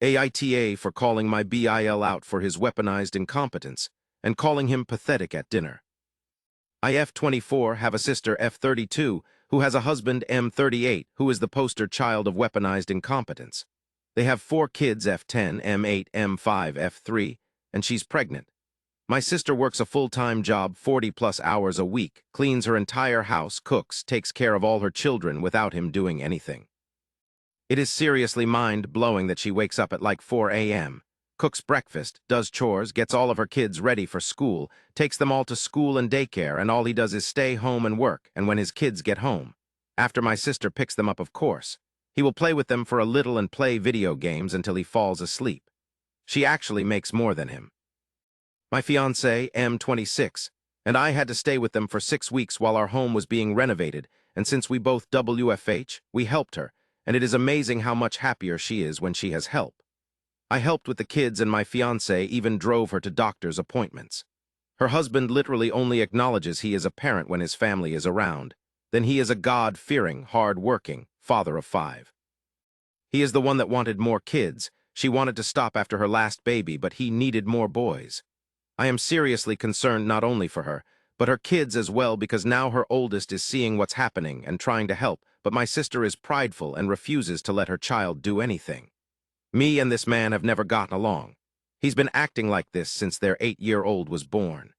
AITA for calling my BIL out for his weaponized incompetence and calling him pathetic at dinner. I F24 have a sister F32 who has a husband M38 who is the poster child of weaponized incompetence. They have 4 kids F10, M8, M5, F3, and she's pregnant. My sister works a full-time job 40-plus hours a week, cleans her entire house, cooks, takes care of all her children without him doing anything. It is seriously mind-blowing that she wakes up at like 4 a.m., cooks breakfast, does chores, gets all of her kids ready for school, takes them all to school and daycare, and all he does is stay home and work, and when his kids get home, after my sister picks them up, of course, he will play with them for a little and play video games until he falls asleep. She actually makes more than him. My fiancé, M26, and I had to stay with them for 6 weeks while our home was being renovated, and since we both WFH, we helped her, and it is amazing how much happier she is when she has help. I helped with the kids, and my fiancé even drove her to doctor's appointments. Her husband literally only acknowledges he is a parent when his family is around. Then he is a God-fearing, hard-working father of 5. He is the one that wanted more kids. She wanted to stop after her last baby, but he needed more boys. I am seriously concerned not only for her, but her kids as well, because now her oldest is seeing what's happening and trying to help, but my sister is prideful and refuses to let her child do anything. Me and this man have never gotten along. He's been acting like this since their 8-year-old was born.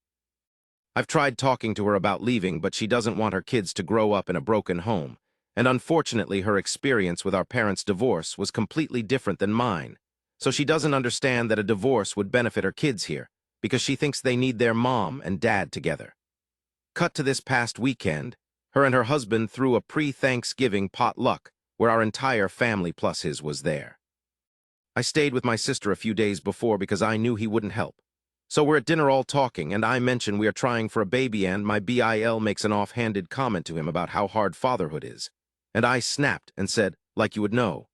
I've tried talking to her about leaving, but she doesn't want her kids to grow up in a broken home, and unfortunately her experience with our parents' divorce was completely different than mine, so she doesn't understand that a divorce would benefit her kids here, because she thinks they need their mom and dad together. Cut to this past weekend, her and her husband threw a pre-Thanksgiving potluck where our entire family plus his was there. I stayed with my sister a few days before because I knew he wouldn't help. So we're at dinner all talking, and I mention we are trying for a baby, and my BIL makes an offhanded comment to him about how hard fatherhood is. And I snapped and said, like you would know.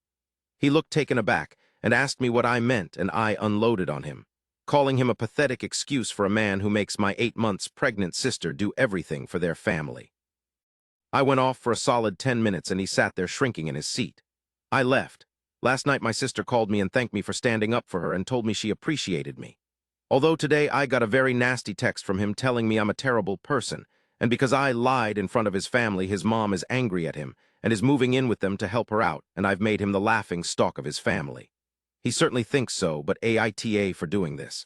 He looked taken aback and asked me what I meant, and I unloaded on him, calling him a pathetic excuse for a man who makes my 8 months pregnant sister do everything for their family. I went off for a solid 10 minutes, and he sat there shrinking in his seat. I left. Last night my sister called me and thanked me for standing up for her and told me she appreciated me. Although today I got a very nasty text from him telling me I'm a terrible person, and because I lied in front of his family, his mom is angry at him and is moving in with them to help her out, and I've made him the laughing stock of his family. He certainly thinks so, but AITA for doing this.